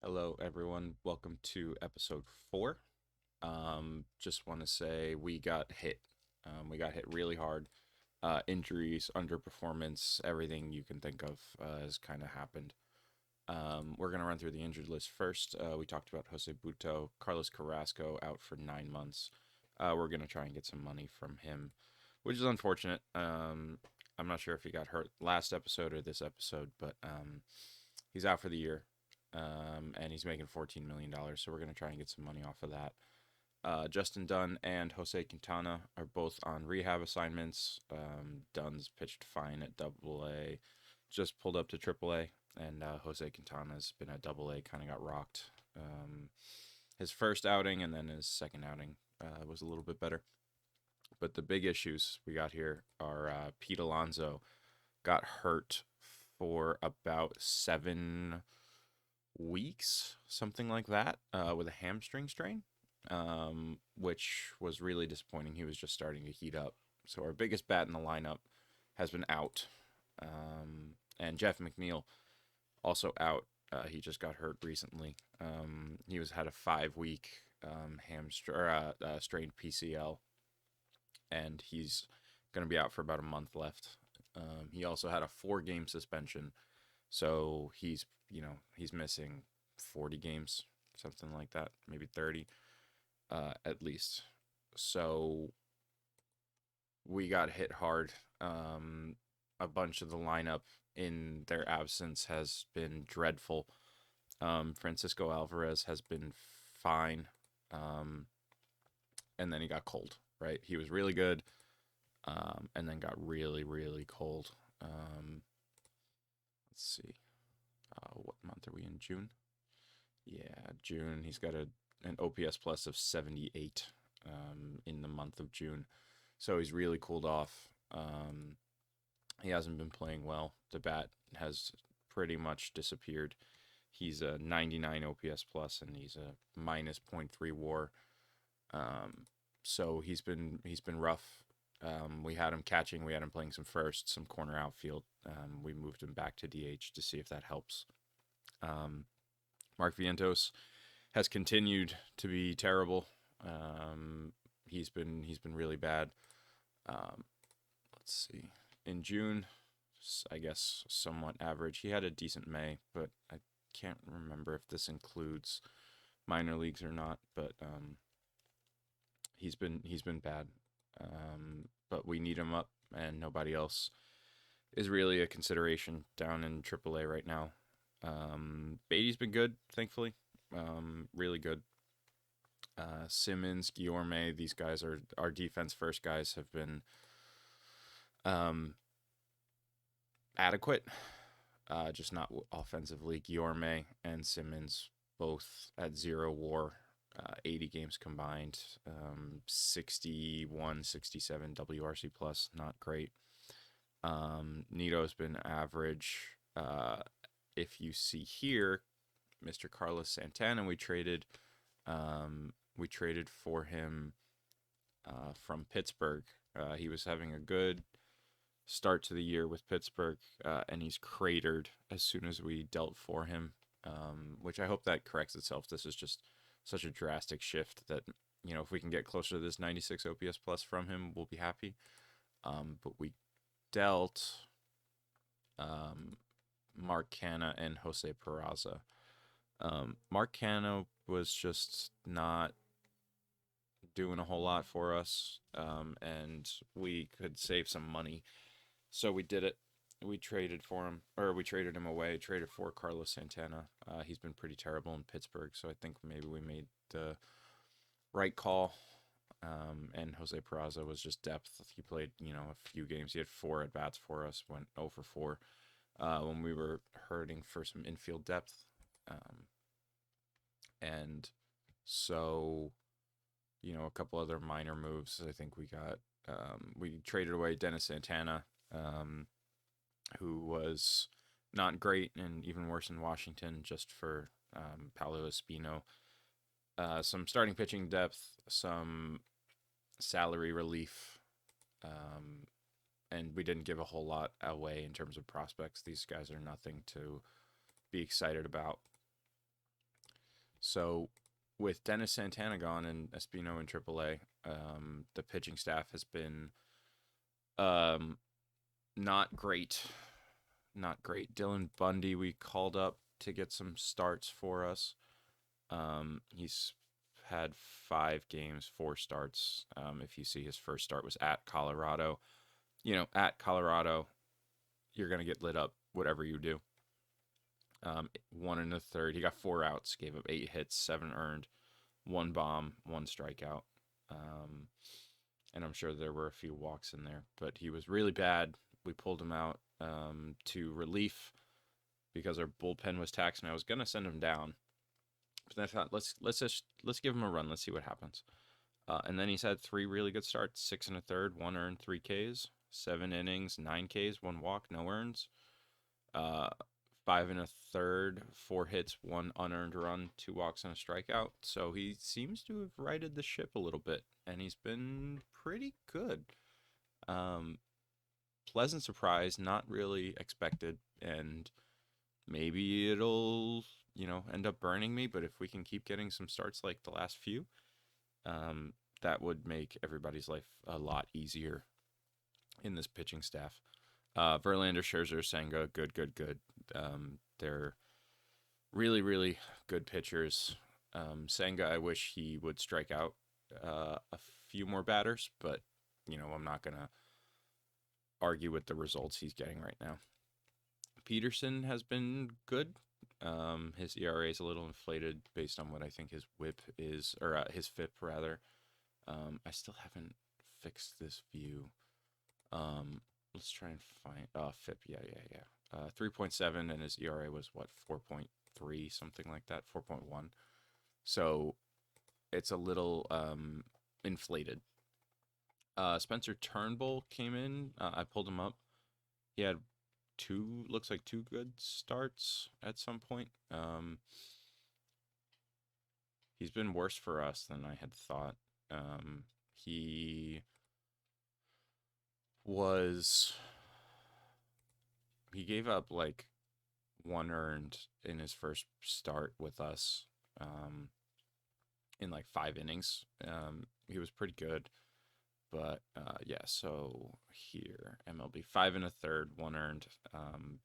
Hello, everyone. Welcome to episode 4. Just want to say we got hit. We got hit really hard. Injuries, underperformance, everything you can think of has kind of happened. We're going to run through the injured list first. We talked about Jose Buto, Carlos Carrasco out for 9 months. We're going to try and get some money from him, which is unfortunate. I'm not sure if he got hurt last episode or this episode, but he's out for the year, and he's making $14 million. So we're going to try and get some money off of that. Justin Dunn and Jose Quintana are both on rehab assignments. Dunn's pitched fine at Double A, just pulled up to Triple A, and Jose Quintana's been at Double A, kind of got rocked. His first outing and then his second outing was a little bit better. But the big issues we got here are Pete Alonso got hurt for about 7 weeks, something like that, with a hamstring strain, which was really disappointing. He was just starting to heat up. So our biggest bat in the lineup has been out. And Jeff McNeil also out. He just got hurt recently. He had a 5 week strained PCL, and he's going to be out for about a month left. He also had a 4 game suspension, so he's missing 40 games, something like that, maybe 30 at least. So we got hit hard. A bunch of the lineup in their absence has been dreadful. Francisco Alvarez has been fine. And then he got cold, right? He was really good, and then got really, really cold. Let's see. What month are we in? June? Yeah, June. He's got an OPS plus of 78 in the month of June. So he's really cooled off. He hasn't been playing well. The bat has pretty much disappeared. He's a 99 OPS plus, and he's a minus .3 WAR. So he's been rough. We had him catching. We had him playing some first, some corner outfield. We moved him back to DH to see if that helps. Mark Vientos has continued to be terrible. He's been really bad. Let's see. In June, I guess somewhat average. He had a decent May, but I can't remember if this includes minor leagues or not. But he's been bad. But we need him up, and nobody else is really a consideration down in AAA right now. Beatty's been good, thankfully. Really good. Simmons, Guillorme, these guys are our defense first guys, have been adequate, just not offensively. Guillorme and Simmons both at 0 WAR, 80 games combined, 61, 67 WRC plus, not great. Nito's been average. If you see here, Mr. Carlos Santana, we traded for him from Pittsburgh. He was having a good start to the year with Pittsburgh, and he's cratered as soon as we dealt for him, which I hope that corrects itself. This is just such a drastic shift that, if we can get closer to this 96 OPS plus from him, we'll be happy. But we dealt Mark Canha and Jose Peraza. Mark Canha was just not doing a whole lot for us, and we could save some money. So we did it. We traded for him, or we traded him away, traded for Carlos Santana. He's been pretty terrible in Pittsburgh, so I think maybe we made the right call. And Jose Peraza was just depth. He played, a few games. He had 4 at-bats for us, went 0 for 4 when we were hurting for some infield depth. And so, a couple other minor moves. I think we traded away Dennis Santana, who was not great and even worse in Washington, just for Paulo Espino. Some starting pitching depth, some salary relief, and we didn't give a whole lot away in terms of prospects. These guys are nothing to be excited about. So with Dennis Santana gone and Espino in AAA, the pitching staff has been um, not great. Not great. Dylan Bundy, we called up to get some starts for us. He's had 5 games, 4 starts. If you see, his first start was at Colorado. At Colorado, you're going to get lit up whatever you do. 1 1/3. He got 4 outs, gave up 8 hits, 7 earned, 1 bomb, 1 strikeout. And I'm sure there were a few walks in there, but he was really bad. We pulled him out to relief because our bullpen was taxed, and I was gonna send him down. But I thought let's give him a run. Let's see what happens. And then he's had 3 really good starts: 6 1/3, 1 earned, 3 Ks, 7 innings, 9 Ks, 1 walk, no earns. 5 1/3, 4 hits, 1 unearned run, 2 walks, and a strikeout. So he seems to have righted the ship a little bit, and he's been pretty good. Pleasant surprise, not really expected, and maybe it'll end up burning me. But if we can keep getting some starts like the last few, that would make everybody's life a lot easier in this pitching staff. Verlander, Scherzer, Senga, good. They're really, really good pitchers. Senga, I wish he would strike out a few more batters, but I'm not gonna argue with the results he's getting right now. Peterson has been good. His ERA is a little inflated based on what I think his WHIP is, or his FIP rather. I still haven't fixed this view. Let's try and find FIP. Yeah. 3.7, and his ERA was what, 4.3, something like that, 4.1. So it's a little inflated. Spencer Turnbull came in. I pulled him up. He had looks like 2 good starts at some point. He's been worse for us than I had thought. He gave up like 1 earned in his first start with us, in like 5 innings. He was pretty good. But yeah, so here, MLB 5 1/3, 1 earned.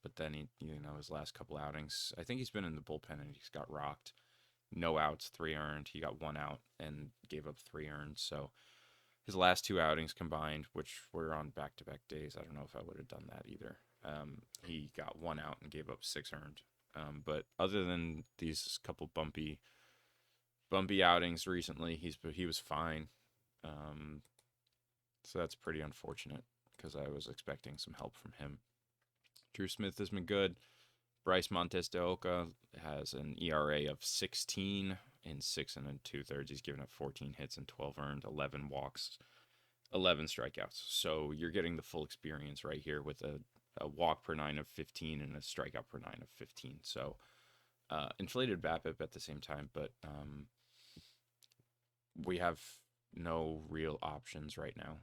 But then his last couple outings, I think he's been in the bullpen and he's got rocked. No outs, 3 earned. He got 1 out and gave up 3 earned. So his last 2 outings combined, which were on back-to-back days, I don't know if I would have done that either. He got 1 out and gave up 6 earned. But other than these couple bumpy outings recently, he was fine. So that's pretty unfortunate because I was expecting some help from him. Drew Smith has been good. Bryce Montes de Oca has an ERA of 16 in 6 2/3. He's given up 14 hits and 12 earned, 11 walks, 11 strikeouts. So you're getting the full experience right here with a walk per 9 of 15 and a strikeout per 9 of 15. So inflated BABIP at the same time, but we have no real options right now.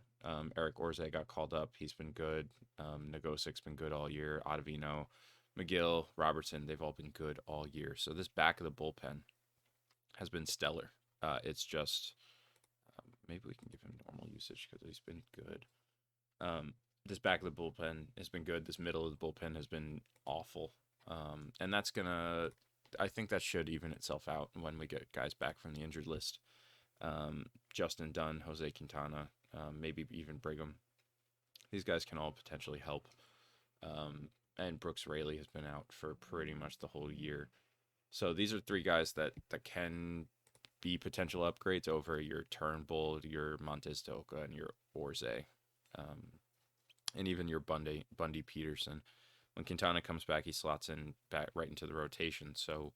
Eric Orze got called up. He's been good. Nagosic's been good all year. Ottavino, McGill, Robertson, they've all been good all year. So this back of the bullpen has been stellar. It's just maybe we can give him normal usage because he's been good. This back of the bullpen has been good. This middle of the bullpen has been awful. And I think that should even itself out when we get guys back from the injured list. Justin Dunn, Jose Quintana, maybe even Brigham. These guys can all potentially help. And Brooks Raley has been out for pretty much the whole year. So these are 3 guys that can be potential upgrades over your Turnbull, your Montes de Oca, and your Orze. And even your Bundy Peterson. When Quintana comes back, he slots in back right into the rotation. So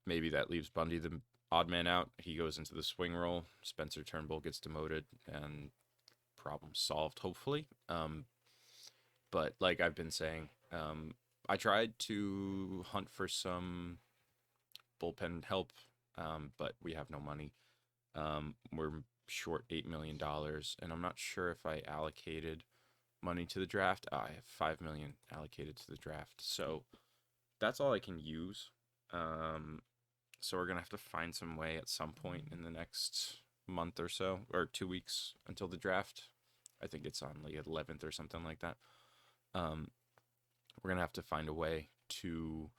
maybe that leaves Bundy the odd man out. He goes into the swing role. Spencer Turnbull gets demoted, and problem solved, hopefully. But like I've been saying, I tried to hunt for some bullpen help, but we have no money. We're short $8 million, and I'm not sure if I allocated money to the draft. I have $5 million allocated to the draft, so that's all I can use. Um, so we're gonna have to find some way at some point in the next month or so, or 2 weeks until the draft. I think it's on the 11th or something like that. Um, we're gonna have to find a way to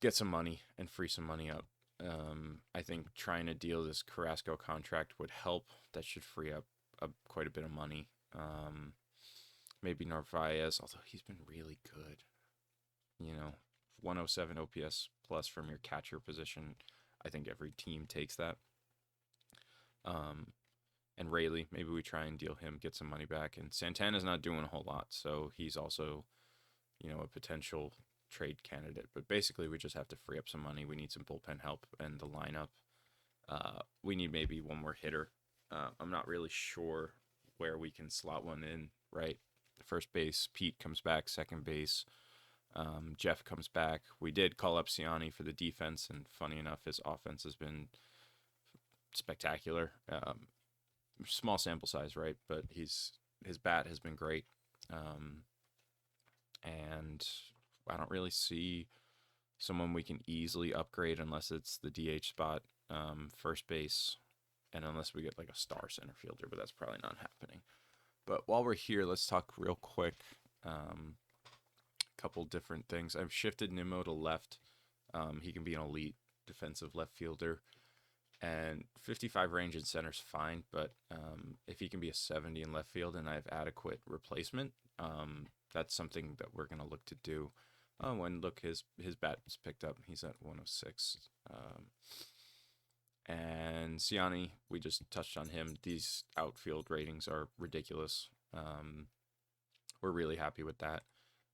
get some money and free some money up. I think trying to deal this Carrasco contract would help. That should free up quite a bit of money. Maybe Narvaez, although he's been really good. 107 OPS plus from your catcher position. I think every team takes that. Um, and Rayleigh, maybe we try and deal him, get some money back. And Santana's not doing a whole lot, so he's also, a potential trade candidate. But basically, we just have to free up some money. We need some bullpen help and the lineup. We need maybe one more hitter. I'm not really sure where we can slot one in, right? First base, Pete comes back. Second base, Jeff comes back. We did call up Ciani for the defense, and funny enough, his offense has been spectacular. Small sample size, right? But his bat has been great, and I don't really see someone we can easily upgrade unless it's the DH spot, first base, and unless we get like a star center fielder, but that's probably not happening. But while we're here, let's talk real quick. Couple different things. I've shifted Nimmo to left. He can be an elite defensive left fielder. And 55 range in center's fine, but if he can be a 70 in left field and I have adequate replacement, that's something that we're going to look to do. Oh, and look, his bat was picked up. He's at 106. And Ciani, we just touched on him. These outfield ratings are ridiculous. We're really happy with that.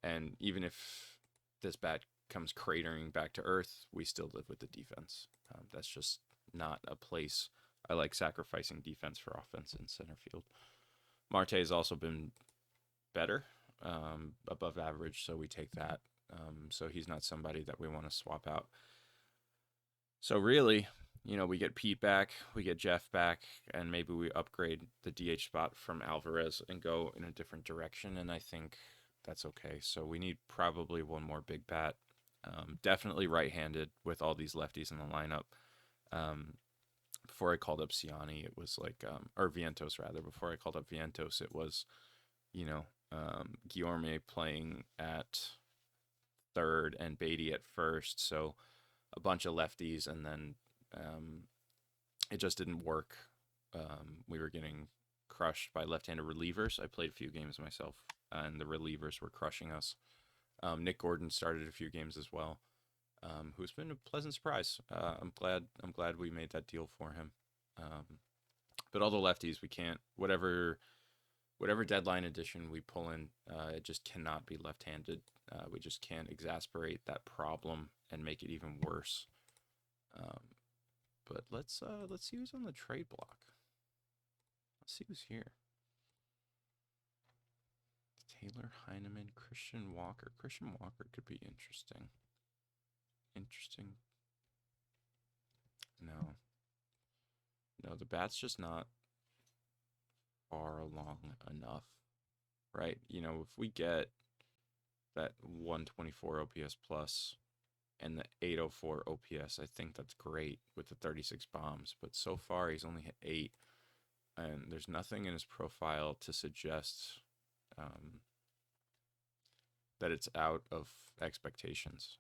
And even if this bat comes cratering back to earth, we still live with the defense. That's just not a place I like sacrificing defense for offense in center field. Marte has also been better, above average, so we take that. So he's not somebody that we want to swap out. So really, we get Pete back, we get Jeff back, and maybe we upgrade the DH spot from Alvarez and go in a different direction, and I think that's okay. So we need probably one more big bat. Definitely right-handed with all these lefties in the lineup. Before I called up Ciani, it was like, or Vientos rather. Before I called up Vientos, it was, Guillorme playing at third and Beatty at first. So a bunch of lefties, and then it just didn't work. We were getting crushed by left-handed relievers. I played a few games myself, and the relievers were crushing us. Nick Gordon started a few games as well, who's been a pleasant surprise. I'm glad we made that deal for him. But all the lefties, we can't. Whatever deadline edition we pull in, it just cannot be left-handed. We just can't exasperate that problem and make it even worse. But let's see who's on the trade block. Let's see who's here. Taylor Heineman, Christian Walker. Christian Walker could be interesting. No, the bat's just not far along enough, right? If we get that 124 OPS plus and the 804 OPS, I think that's great with the 36 bombs. But so far, he's only hit 8, and there's nothing in his profile to suggest that it's out of expectations.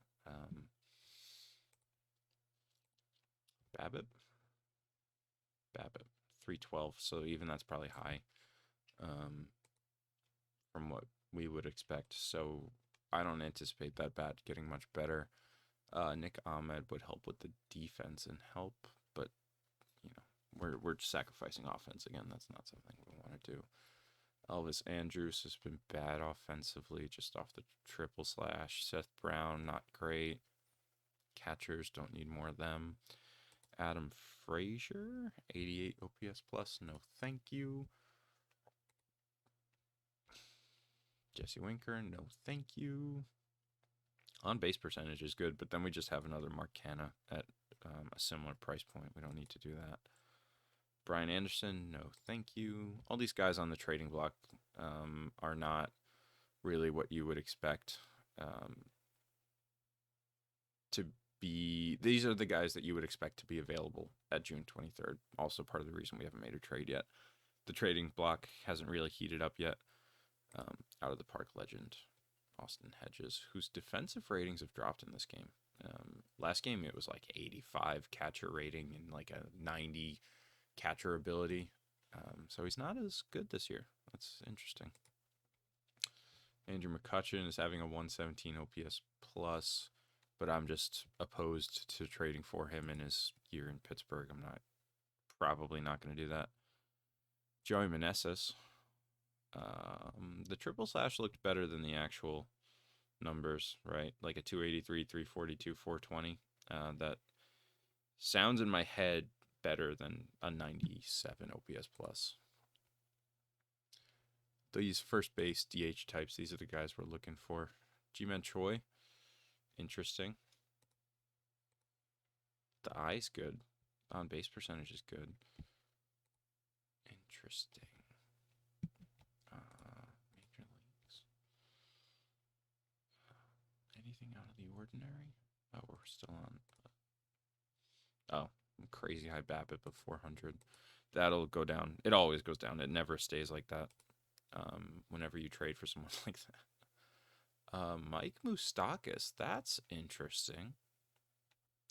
Babbitt, 312. So even that's probably high from what we would expect. So I don't anticipate that bat getting much better. Nick Ahmed would help with the defense and help, but we're sacrificing offense again. That's not something we want to do. Elvis Andrews has been bad offensively, just off the triple slash. Seth Brown, not great. Catchers, don't need more of them. Adam Frazier, 88 OPS plus, no thank you. Jesse Winker, no thank you. On base percentage is good, but then we just have another Mark Canha at a similar price point. We don't need to do that. Brian Anderson, no thank you. All these guys on the trading block are not really what you would expect to these are the guys that you would expect to be available at June 23rd. Also part of the reason we haven't made a trade yet. The trading block hasn't really heated up yet. Out of the park legend, Austin Hedges, whose defensive ratings have dropped in this game. Last game it was like 85 catcher rating and like a 90 catcher ability. So he's not as good this year. That's interesting. Andrew McCutchen is having a 117 OPS plus, but I'm just opposed to trading for him in his year in Pittsburgh. I'm probably not going to do that. Joey Meneses. The triple slash looked better than the actual numbers, right? Like a 283, 342, 420. That sounds in my head better than a 97 OPS plus. These first base DH types, these are the guys we're looking for. Ji-Man Choi, interesting. The eye's good. On base percentage is good. Interesting. Major leagues. Anything out of the ordinary? Oh, we're still on. Oh, crazy high BABIP of 400. That'll go down. It always goes down. It never stays like that. Whenever you trade for someone like that. Mike Moustakas. That's interesting.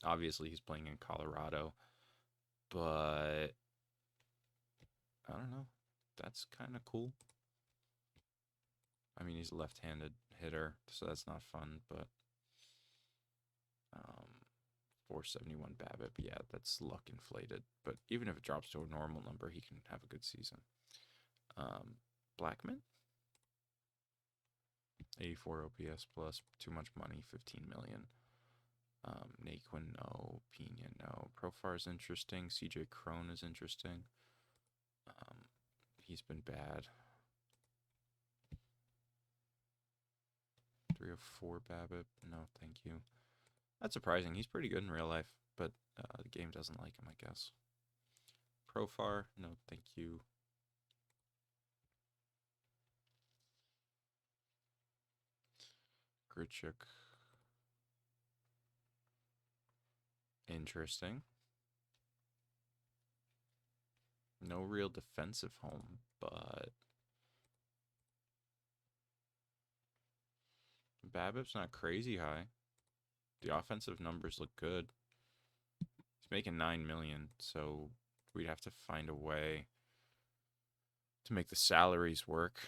Obviously, he's playing in Colorado, but I don't know. That's kind of cool. I mean, he's a left-handed hitter, so that's not fun, but 471 BABIP, yeah, that's luck inflated. But even if it drops to a normal number, he can have a good season. Blackman, 84 OPS plus, too much money, 15 million. Naquin, no. Pena, no. Profar is interesting. CJ Crone is interesting. He's been bad. 304 BABIP, no, thank you. That's surprising. He's pretty good in real life, but the game doesn't like him, I guess. Profar, no, thank you. Grichuk, interesting. No real defensive home, but BABIP's not crazy high. The offensive numbers look good. He's making 9 million, so we'd have to find a way to make the salaries work.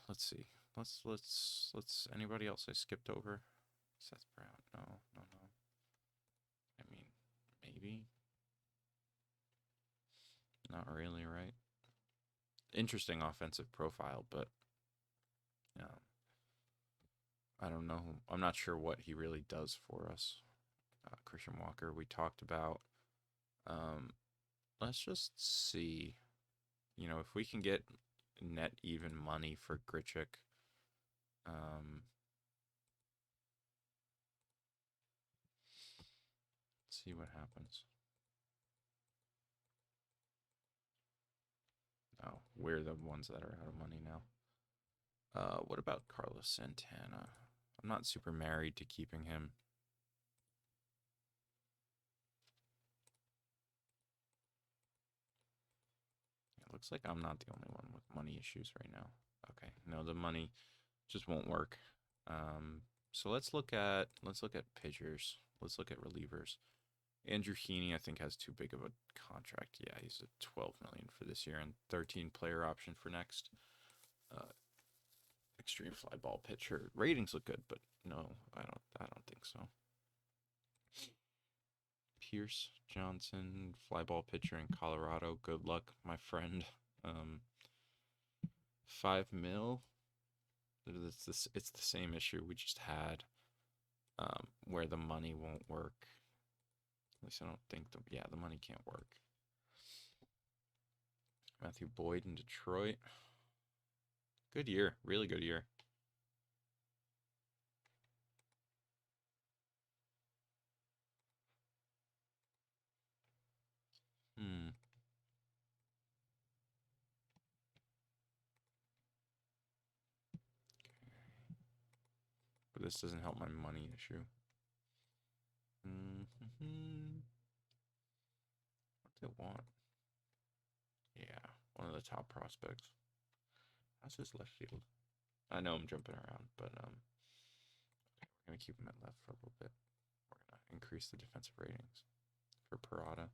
Let's see. Let's anybody else I skipped over? Seth Brown. No. I mean, maybe. Not really, right? Interesting offensive profile, but I don't know. I'm not sure what he really does for us. Christian Walker, we talked about. Let's just see. If we can get net even money for Grichuk. Let's see what happens. Oh, we're the ones that are out of money now. What about Carlos Santana? I'm not super married to keeping him. It looks like I'm not the only one with money issues right now. Okay, no, the money just won't work. So let's look at pitchers. Let's look at relievers. Andrew Heaney, I think, has too big of a contract. Yeah, he's at 12 million for this year and 13 player option for next. Extreme fly ball pitcher. Ratings look good, but no, I don't think so. Pierce Johnson, fly ball pitcher in Colorado. Good luck, my friend. 5 mil. It's the same issue we just had, where the money won't work. At least I don't think the money can't work. Matthew Boyd in Detroit. Good year, really good year. But this doesn't help my money issue. What do they want? Yeah, one of the top prospects. How's his left field? I know I'm jumping around, but we're gonna keep him at left for a little bit. We're gonna increase the defensive ratings for Parada.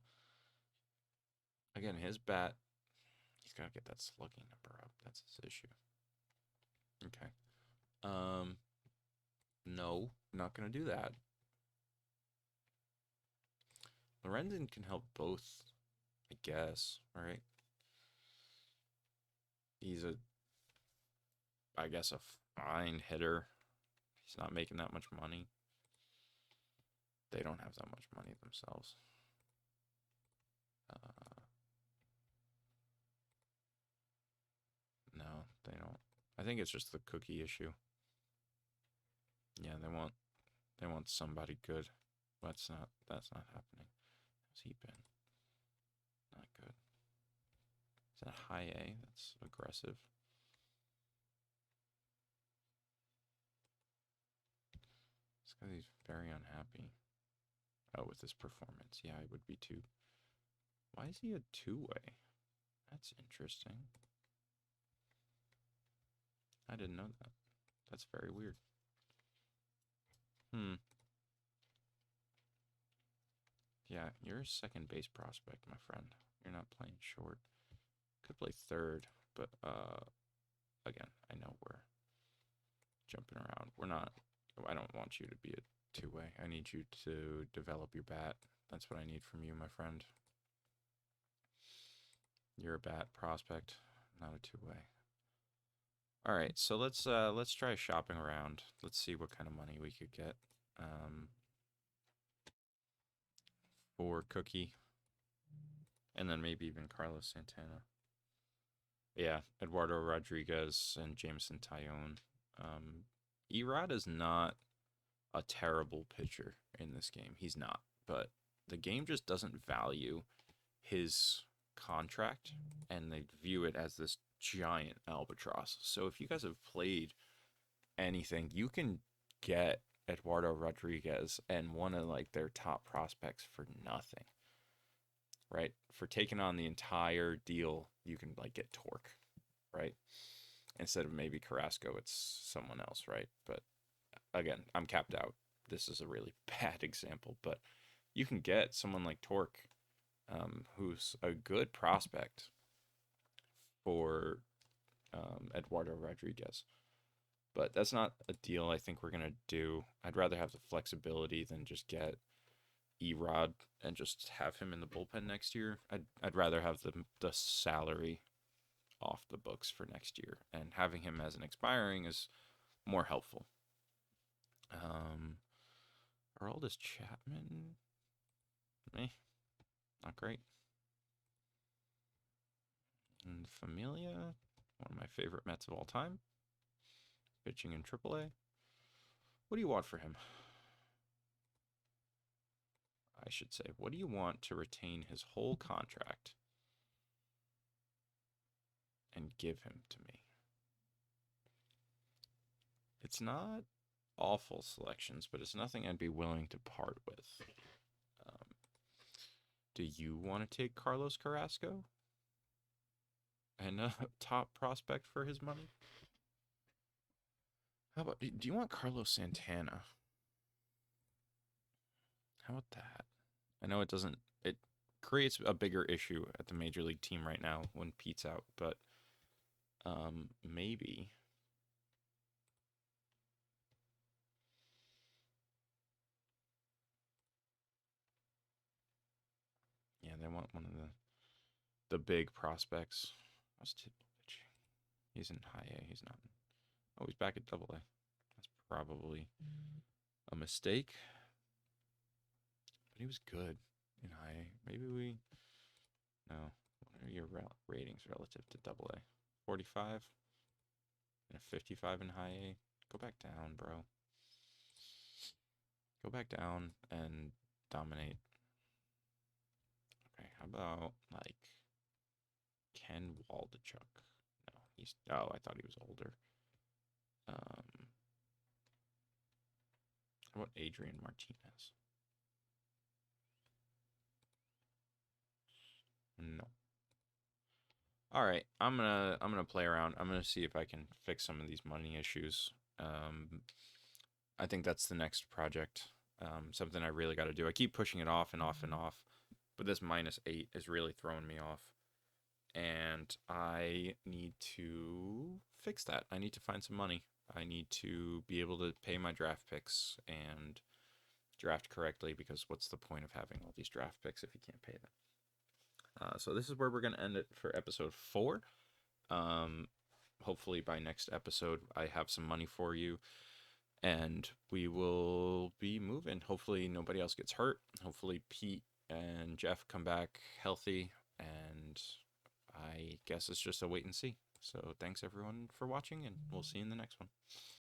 Again, his bat, he's gotta get that slugging number up. That's his issue. Okay. No, not gonna do that. Lorenzen can help both, I guess, right? He's I guess, a fine hitter. He's not making that much money. They don't have that much money themselves. No, they don't. I think it's just the cookie issue. Yeah, they want somebody good. That's not happening. How's he been? Not good. Is that high A? That's aggressive. This guy's very unhappy. Oh, with his performance. Yeah, it would be too. Why is he a two-way? That's interesting. I didn't know that. That's very weird. Yeah, you're a second base prospect, my friend. You're not playing short. Could play third, but again, I know we're jumping around. We're not. I don't want you to be a two-way. I need you to develop your bat. That's what I need from you, my friend. You're a bat prospect, not a two-way. All right, so let's try shopping around. Let's see what kind of money we could get for Cookie, and then maybe even Carlos Santana. Yeah, Eduardo Rodriguez and Jameson Tyone. Erod is not a terrible pitcher in this game. He's not, but the game just doesn't value his contract, and they view it as this giant albatross. So if you guys have played anything, you can get Eduardo Rodriguez and one of like their top prospects for nothing. Right? For taking on the entire deal, you can like get Torque, right? Instead of maybe Carrasco, it's someone else, right? But again, I'm capped out. This is a really bad example, but you can get someone like Torque, who's a good prospect for Eduardo Rodriguez. But that's not a deal I think we're going to do. I'd rather have the flexibility than just get Erod and just have him in the bullpen next year. I'd rather have the salary off the books for next year, and having him as an expiring is more helpful. Aroldis Chapman, not great. And Familia, one of my favorite Mets of all time, pitching in AAA. What do you want for him? I should say, what do you want to retain his whole contract and give him to me? It's not awful selections, but it's nothing I'd be willing to part with. Do you want to take Carlos Carrasco and a top prospect for his money? How about, do you want Carlos Santana? How about that? I know it doesn't, it creates a bigger issue at the major league team right now when Pete's out, but maybe. Yeah, they want one of the big prospects. How's Tidwell pitching? He's in high A. He's not. Oh, he's back at double A. That's probably a mistake. But he was good in high A. Maybe we. No. What are your ratings relative to double A? 45 and a 55 in high A. Go back down, bro. Go back down and dominate. Okay, how about like Ken Waldachuk? No, he's. Oh, I thought he was older. How about Adrian Martinez? All right, I'm gonna play around. I'm gonna see if I can fix some of these money issues. Um, I think that's the next project. Something I really got to do. I keep pushing it off and off and off, but this -8 is really throwing me off, and I need to fix that. I need to find some money. I need to be able to pay my draft picks and draft correctly, because what's the point of having all these draft picks if you can't pay them? So this is where we're gonna end it for episode 4. Um, Hopefully by next episode I have some money for you, and we will be moving. Hopefully nobody else gets hurt. Hopefully Pete and Jeff come back healthy, and I guess it's just a wait and see. So thanks everyone for watching, and we'll see you in the next one.